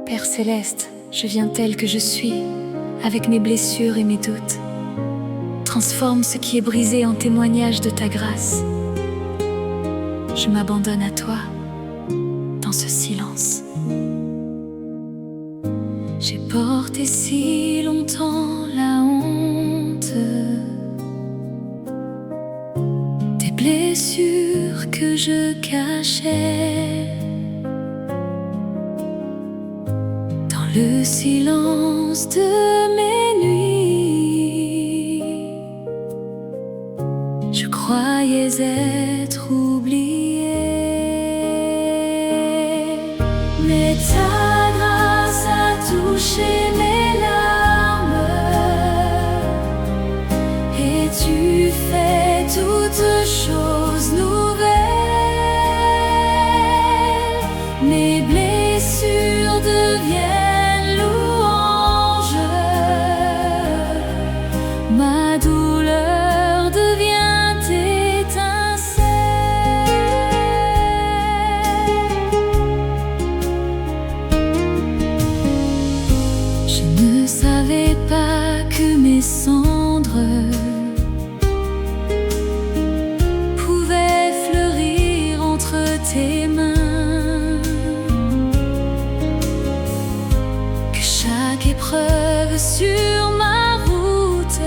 Père céleste, je viens tel que je suis, avec mes blessures et mes doutes. Transforme ce qui est brisé en témoignage de ta grâce. Je m'abandonne à toi, dans ce silence. J'ai porté si longtemps la honte des blessures que je cachais. Dans le silence de mes nuits, je croyais être oublié. Mais ta grâce a touché mes larmes et tu fais toutes choses nouvelles. Mes blessures deviennent louanges, ma douleur devient étincelle. Je ne savais pas que mes cendres pouvaient fleurir entre tes mains, que chaque épreuve sur ma route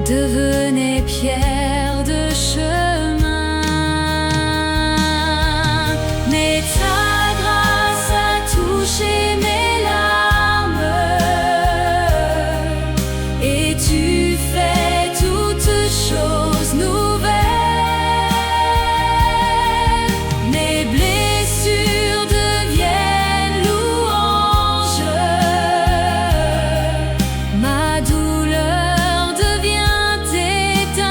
devenait pierre de chemin. Mais ta grâce a touché mes larmes et tu fais toutes choses nouvelles. Mes blessures deviennent louanges, ma douleur devient étincelle.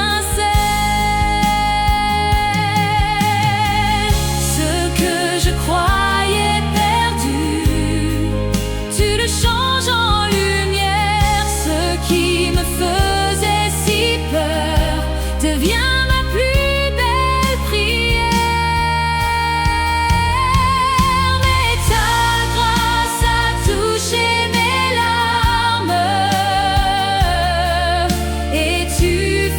Ce que je croyais perdu, tu le changes en lumière. Ce qui me faisait si peur devient ma plus belle prière. Mais ta grâce a touché mes larmes et tu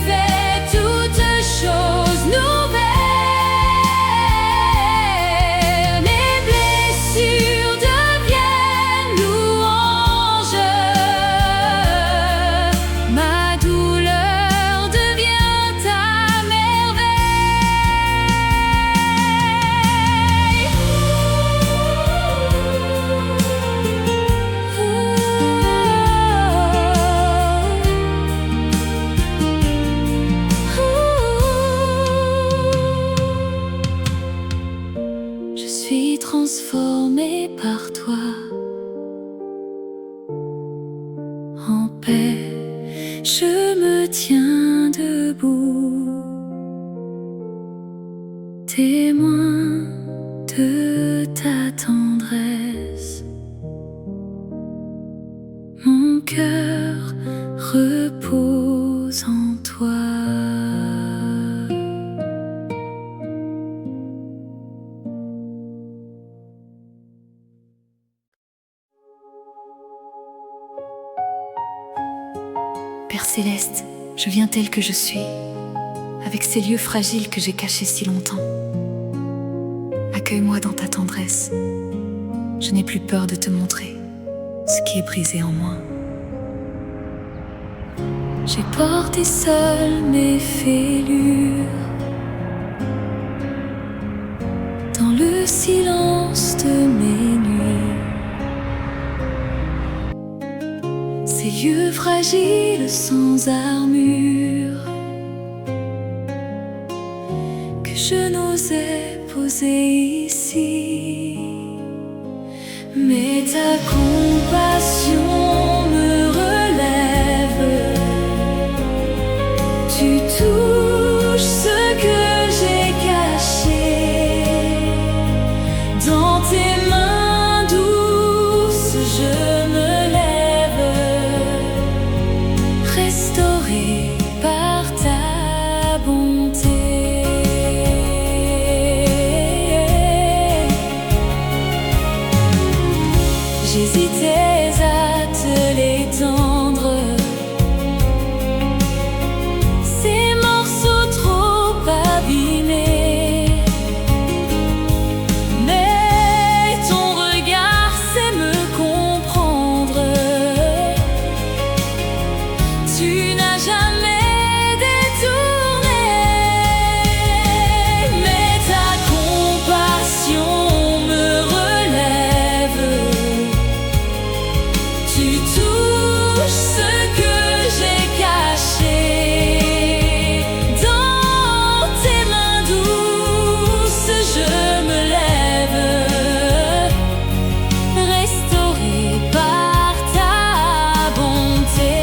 fais toutes choses nouvelles. Mes blessures deviennent louanges, ma douleur devient ta merveille. Je suis transformée par toi en paix. Je me tiens debout, témoin de ta tendresse. Mon cœur repose en toi. Père céleste, je viens tel que je suis, avec ces lieux fragiles que j'ai cachés si longtemps. Accueille-moi dans ta tendresse. Je n'ai plus peur de te montrer ce qui est brisé en moi. J'ai porté seul mes fêlures dans le silence de mes nuits. Ces lieux fragiles sans armure que je n'osais poser ici. Mais ta compassion me relève, tu touches ce que j'ai caché. Dans tes mains douces je me lève, restauré par ta bonté. tu n'as jamais détourné. Mais ta compassion me relève. Tu touches ce que j'ai caché. Dans tes mains douces, je me lève, restauré par ta bonté.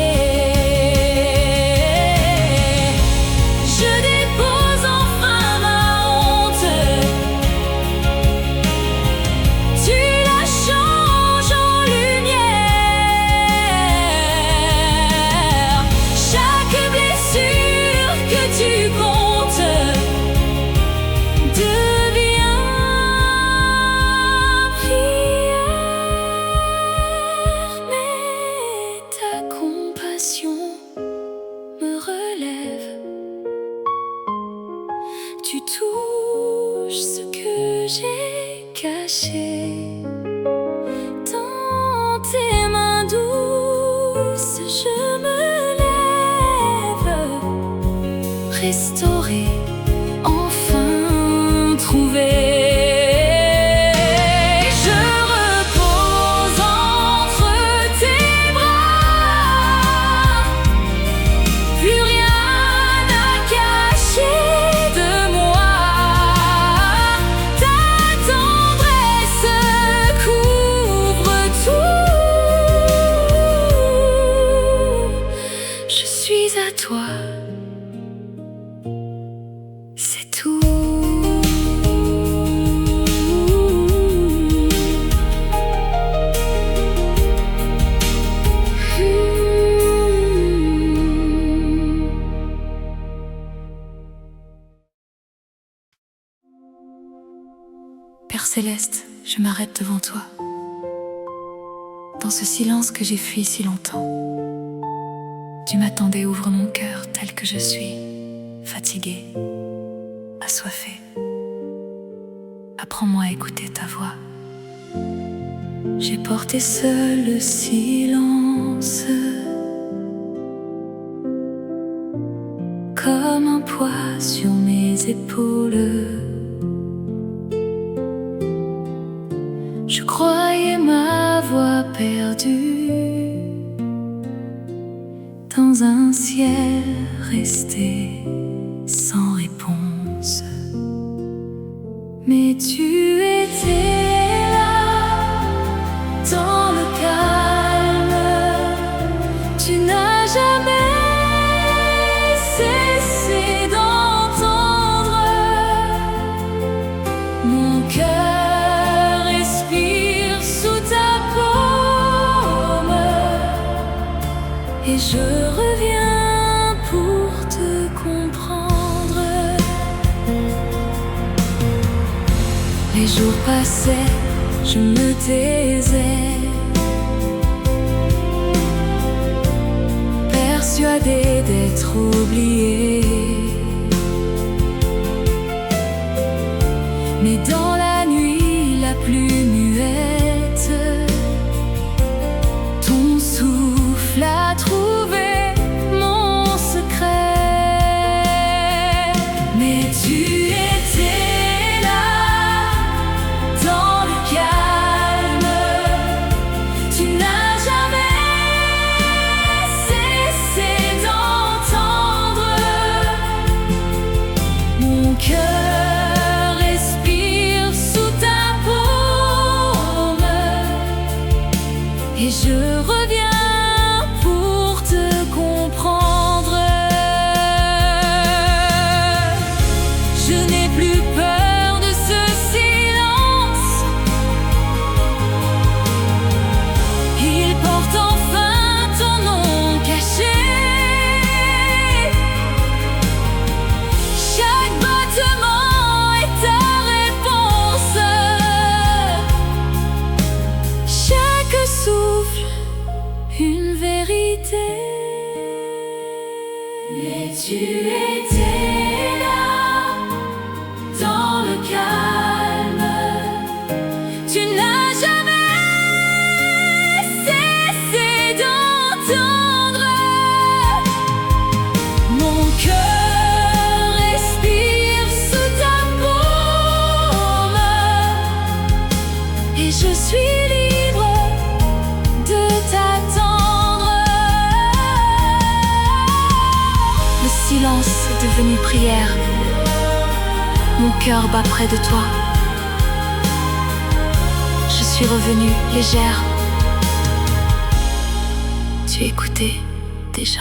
Je dépose enfin ma honte. Tu la changes en lumière. Chaque blessure que tu comptes devient prière. Mais ta compassion me relève. Tu touches ce que j'ai caché. Dans tes mains douces, je me lève, restauré, enfin trouvé. Je repose entre tes bras. Plus rien à cacher de moi. Ta tendresse couvre tout. Je suis à toi, c'est tout. Père Céleste, je m'arrête devant toi. Dans ce silence que j'ai fui si longtemps, tu m'attendais, ouvre mon cœur tel que je suis, fatigué, assoiffé. Apprends-moi à écouter ta voix. J'ai porté seul le silence, comme un poids sur mes épaules. Je croyais ma voix perdue dans un ciel resté sans réponse. Mais tu étais là, dans le calme. Tu n'as jamais cessé d'entendre mon cœur respire sous ta paume. Et je reviens pour te comprendre. Les jours passaient, je me taisais, persuadée d'être oubliée. Mais dans la nuit la plus muette, ton souffle a trouvé mon secret. Mais tu étais là, dans le calme. Tu n'as jamais cessé d'entendre mon cœur respire sous ta paume. Et je reviens pour te comprendre. Je n'ai plus peur de ce silence. Il porte enfin ton nom caché. Chaque battement est ta réponse. Chaque souffle, une vérité. Mais tu étais là, dans le calme. Tu n'as jamais cessé d'entendre silence est devenu prière. Mon cœur bat près de toi. Je suis revenue légère. Tu écoutais déjà.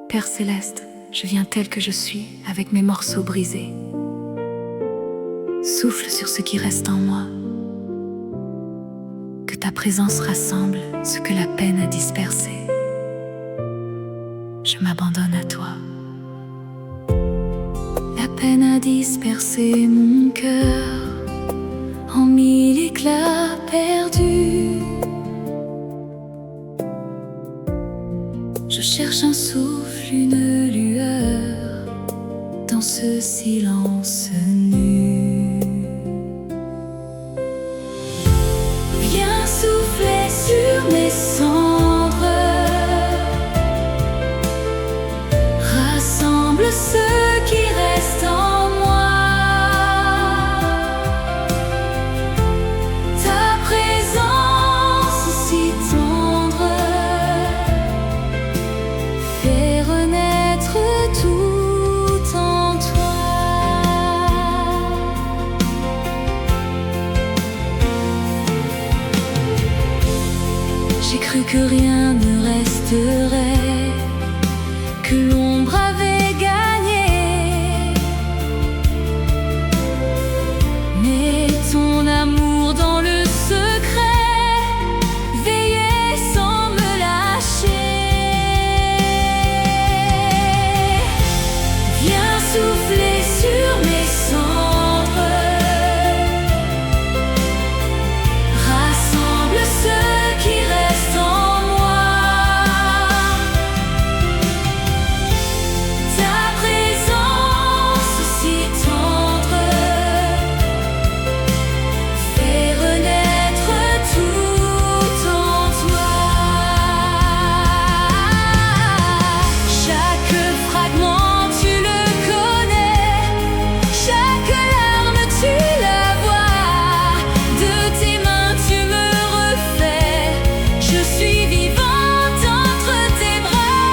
Père céleste, je viens tel que je suis, avec mes morceaux brisés. Souffle sur ce qui reste en moi. Que ta présence rassemble ce que la peine a dispersé. Je m'abandonne à toi. La peine a dispersé mon cœur en mille éclats perdus. Je cherche un souffle, une lueur dans ce silence nu. Viens souffler sur mes cendres, rassemble ce qui reste en moi. Ta présence si tendre fait renaître tout en toi. J'ai cru que rien ne resterait, que l'ombre avait gagné. Mais ton amour dans le secret veillait sans me lâcher. Viens souffler sur mes cendres, rassemble ce qui reste en moi. Ta présence si tendre fait renaître tout en toi. Chaque fragment tu le connais, chaque larme tu la vois. De tes mains tu me refais, je suis vivante entre tes bras.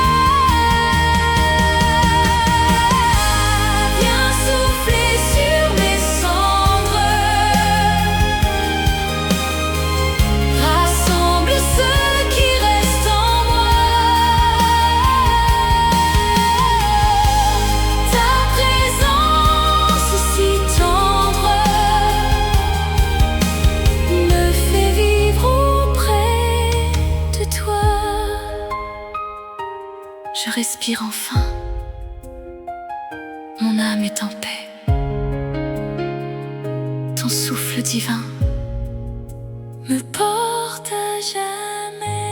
Viens souffler sur mes cendres, rassemble ce qui reste en moi. Ta présence si tendre me fait vivre auprès de toi. Je respire enfin, mon âme est en paix. Ton souffle divin me porte à jamais.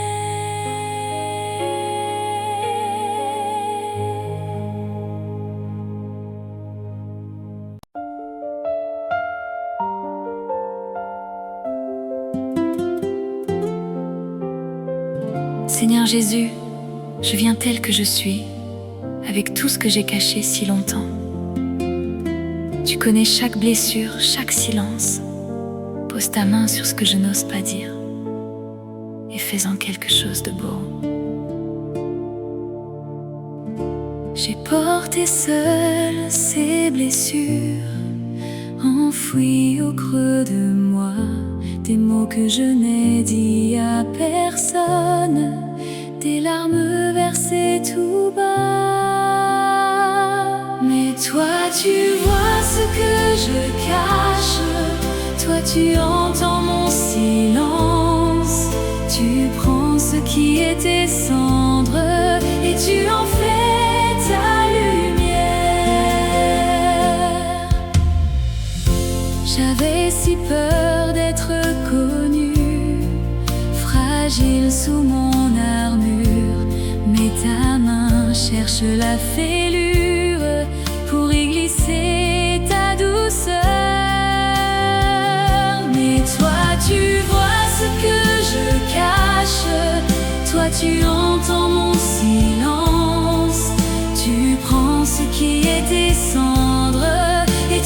Seigneur Jésus, je viens tel que je suis, avec tout ce que j'ai caché si longtemps. Tu connais chaque blessure, chaque silence. Pose ta main sur ce que je n'ose pas dire et fais-en quelque chose de beau. J'ai porté seule ces blessures, enfouies au creux de moi, des mots que je n'ai dit à personne, des larmes versées tout bas. Mais toi tu vois ce que je cache, toi tu entends mon silence. Tu prends ce qui était cendre et tu en fais ta lumière. J'avais si peur d'être connue, fragile sous mon armure, mais ta main cherche la fêlure pour y glisser ta douceur. Mais toi tu vois ce que je cache, toi tu entends mon silence. Tu prends ce qui était cendre et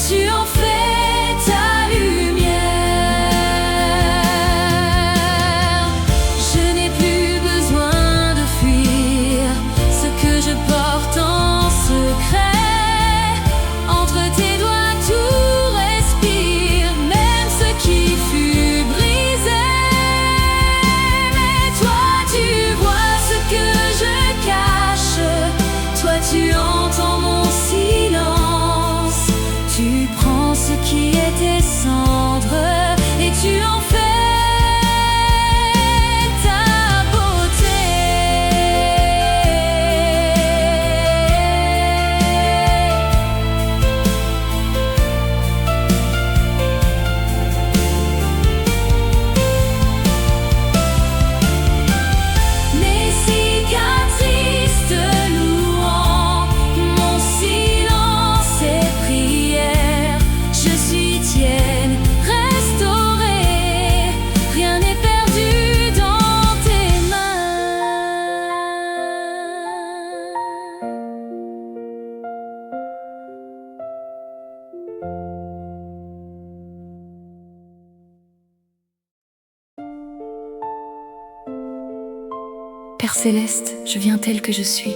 Père céleste, je viens tel que je suis,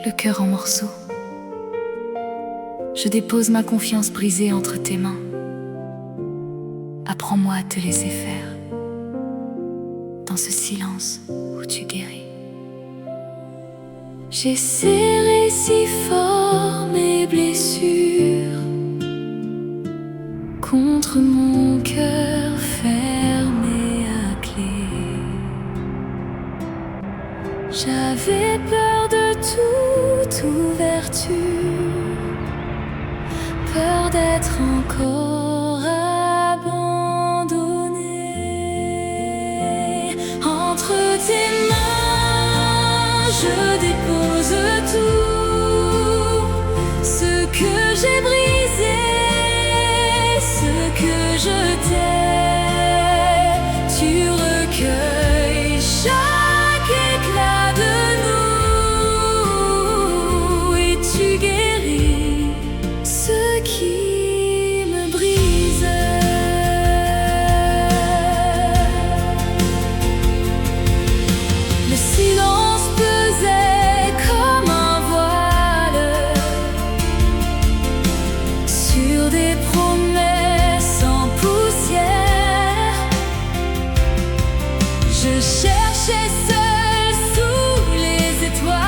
le cœur en morceaux. Je dépose ma confiance brisée entre tes mains. Apprends-moi à te laisser faire, dans ce silence où tu guéris. J'ai serré si fort mes blessures contre mon cœur fermé à clé. J'avais peur de toute ouverture, peur d'être encore abandonnée. Entre tes mains, je dépose tout, ce que j'ai brisé, ce que je t'ai. Tu recueilles chaque éclat de nous et tu guéris ce qui me brise. Le silence pesait comme un voile sur des promesses en poussière. Je cherchais seul sous les étoiles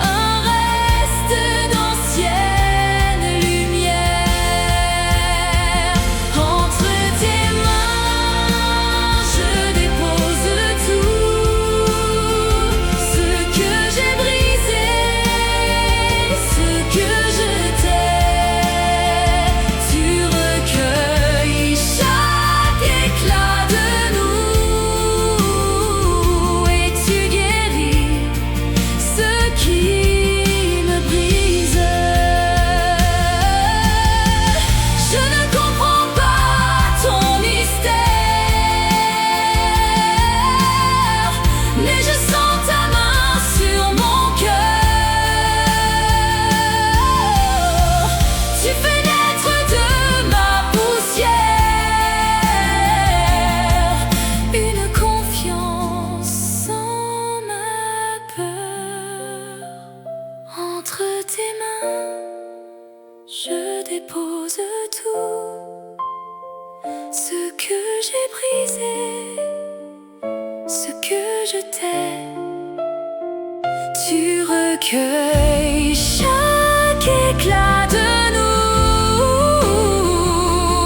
un reste d'ancienne lumière. Entre tes mains, je dépose tout, ce que j'ai brisé, ce que je t'ai. Tu recueilles chaque éclat de nous et tu guéris ce qui me brise. Je ne comprends pas ton mystère, mais je sens ta main sur mon cœur. Tu fais naître de ma poussière une confiance sans ma peur. Entre tes mains, je dépose tout, ce que j'ai brisé, ce que je t'ai. Tu recueilles chaque éclat de nous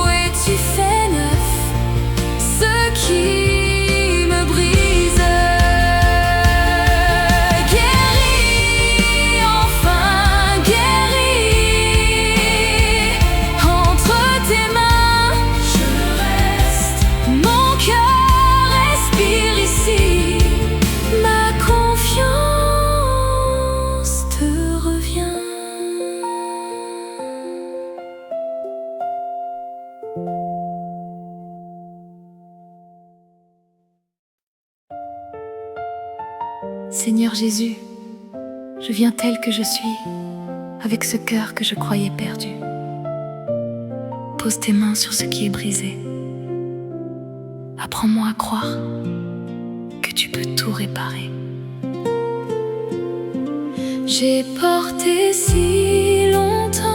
et tu fais neuf ce qui me brise. Guéris, enfin guéris. Entre tes mains, je reste. Mon cœur respire ici. Ma confiance te revient. Seigneur Jésus, je viens tel que je suis, avec ce cœur que je croyais perdu. Pose tes mains sur ce qui est brisé. Apprends-moi à croire que tu peux tout réparer. J'ai porté si longtemps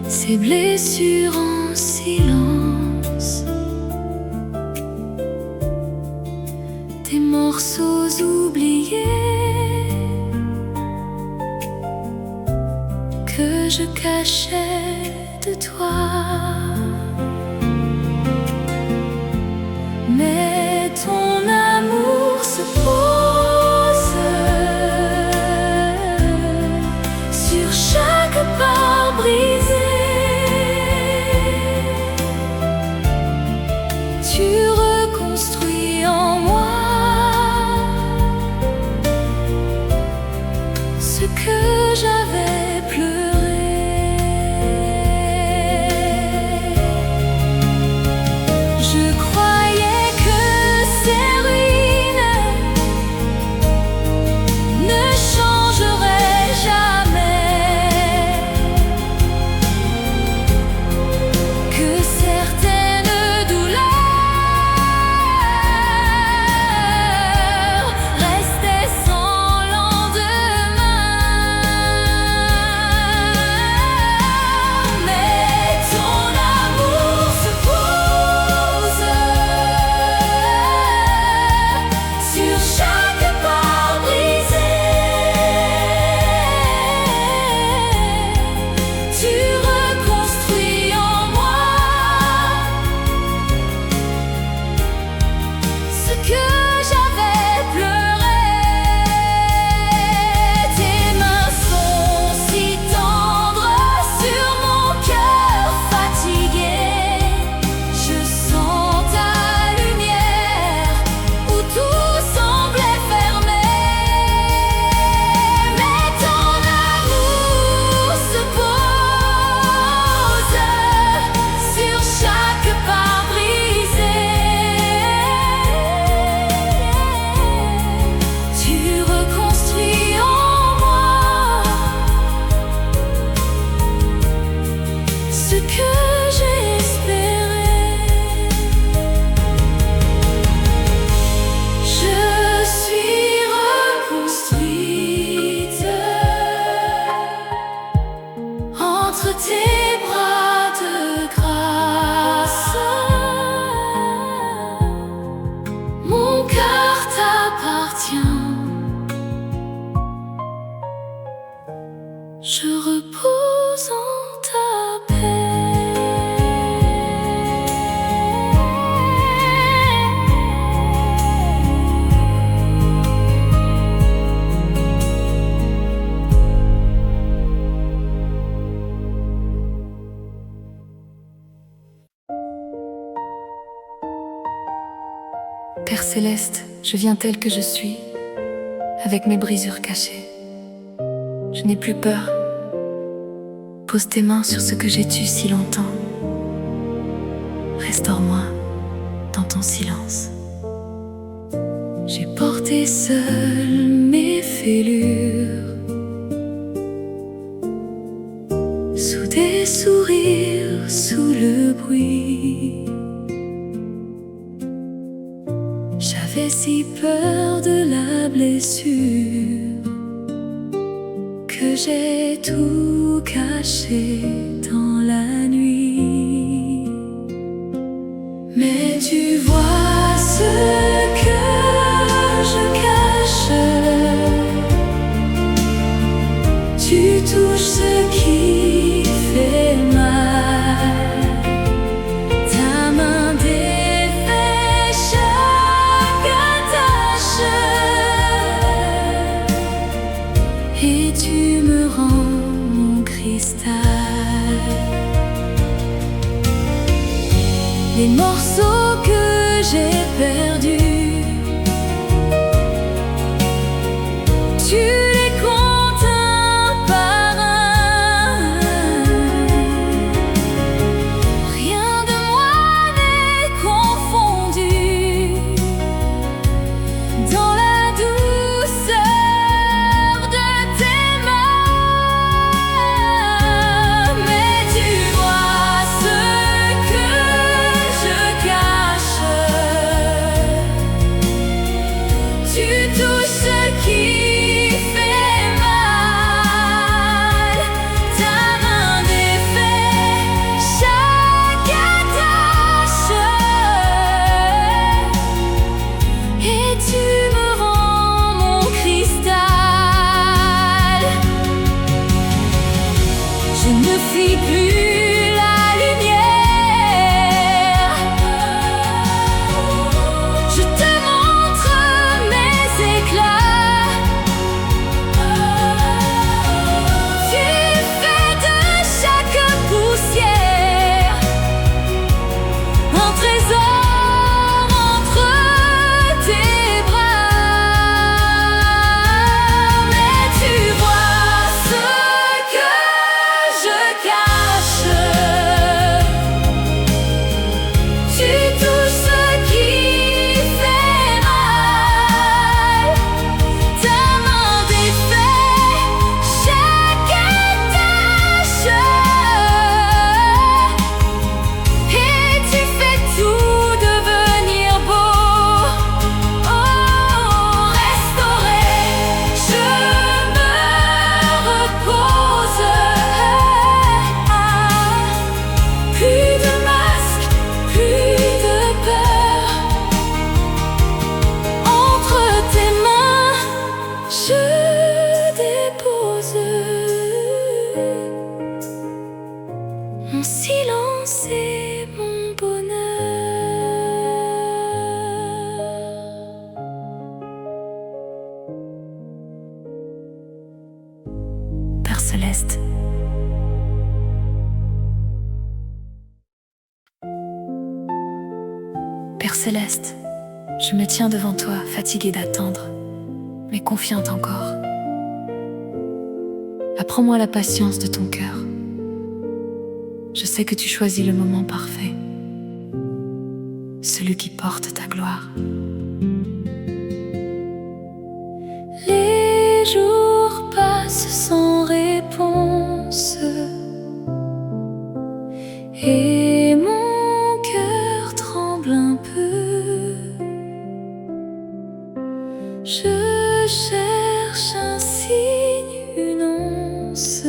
ces blessures en silence, des morceaux oubliés que je cachais de toi. Mais ton amour se pose sur chaque part brisée. Tu reconstruis en moi ce que j'avais pleuré. Je croyais que ces ruines ne changeraient jamais. Je repose en ta Père céleste, je viens tel que je suis, avec mes brisures cachées. Je n'ai plus peur. Pose tes mains sur ce que j'ai tu si longtemps. Restaure-moi dans ton silence. J'ai porté seul mes fêlures, sous des sourires, sous le bruit. J'avais si peur de la blessure que j'ai tout caché dans la nuit. Mais tu vois ce que je cache, tu touches ce qui fait mal. Ta main défait chaque attache et tu me rends mon cristal. Les morceaux que j'ai perdus, tu les comptes un par un. Rien de moi n'est confondu dans la douceur de tes mains. Mais tu vois ce que je cache, tu touches ce qui fait mal. Ta main défait chaque attache et tu me rends mon cristal. Je ne fuis plus la lumière, je te montre mes éclats. Tu fais de chaque poussière un trésor entre tes bras. Mais tu vois ce que je cache, tu touches ce qui fait mal. Ta main défait chaque attache et tu fais tout devenir beau. Oh, restauré, je me repose. Plus de masque, plus de peur. Entre tes mains, je dépose mon silence et mon bonheur. Père céleste, Père céleste, je me tiens devant toi, fatiguée d'attendre, mais confiante encore. Apprends-moi la patience de ton cœur. Je sais que tu choisis le moment parfait, celui qui porte ta gloire. Les jours passent sans réponse et mon cœur tremble un peu. Je cherche un signe, une once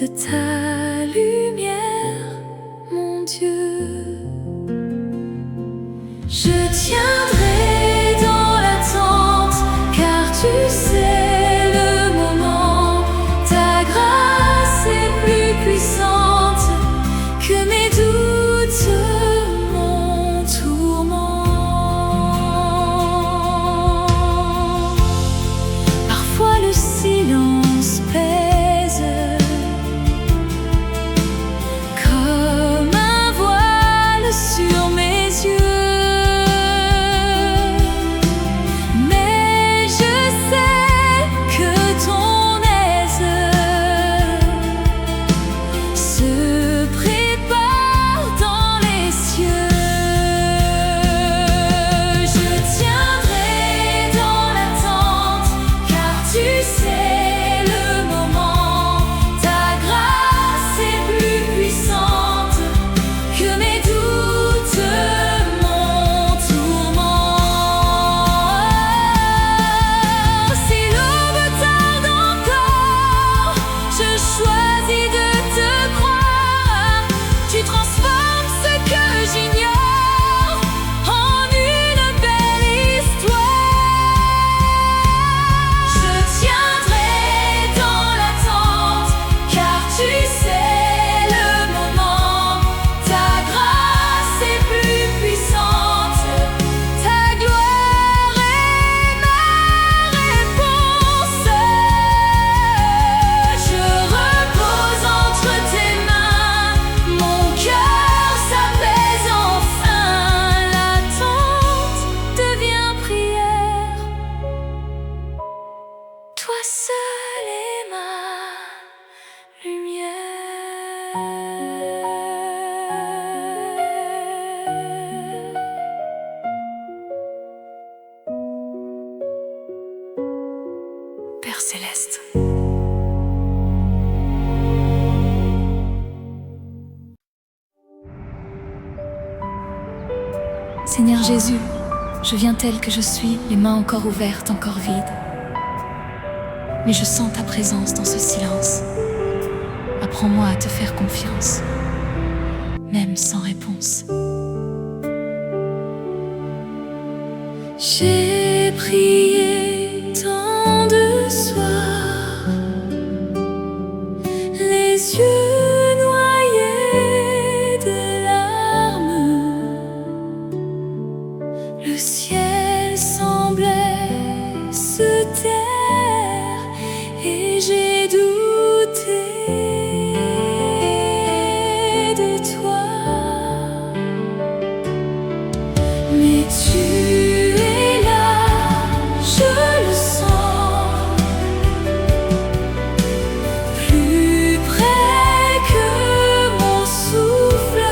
de ta lumière, mon Dieu. Je tiendrai dans l'attente, car tu sais le moment Toi seul est ma lumière. Père céleste, Seigneur Jésus, je viens tel que je suis, les mains encore ouvertes, encore vides. Mais je sens ta présence dans ce silence. Apprends-moi à te faire confiance, même sans réponse. J'ai prié tant de soirs, les yeux noyés de larmes. Le ciel semblait se taire et j'ai douté de toi. Mais tu es là, je le sens, plus près que mon souffle.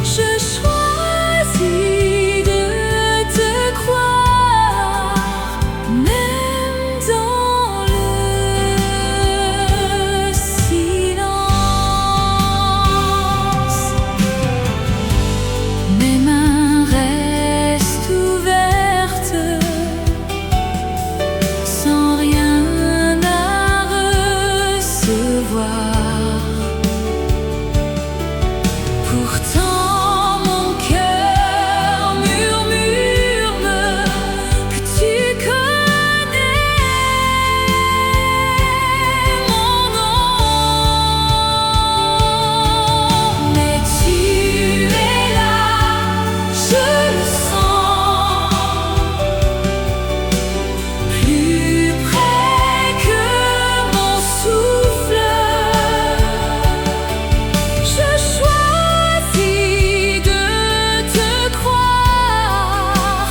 Je choisis de te croire, même dans le silence. Mes mains restent ouvertes, sans rien à recevoir. Pourtant mon cœur murmure que tu connais mon nom. Mais tu es là, je le sens, plus près que mon souffle. Je choisis de te croire,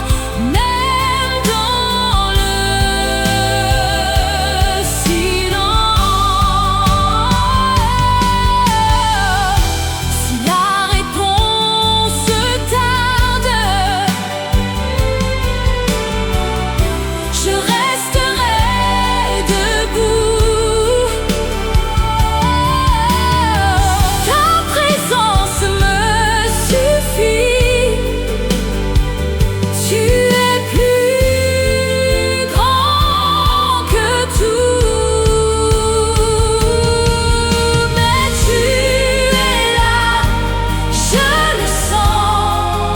même dans le silence. Si la réponse tarde, je resterai debout. Ta présence me suffit. Tu es plus grand que tout. Mais tu es là, je le sens,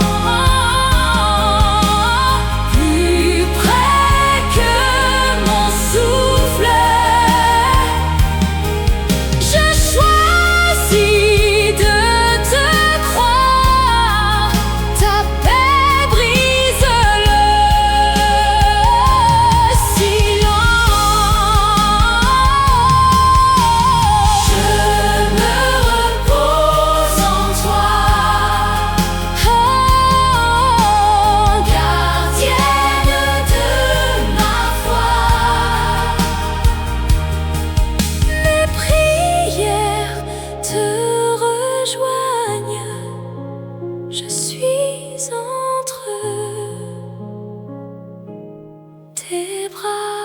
plus près que mon souffle. Je choisis de te croire, ta paix brise le silence. Je me repose en toi, oh, gardienne de ma foi. Mes prières te rejoignent, je suis entre tes bras.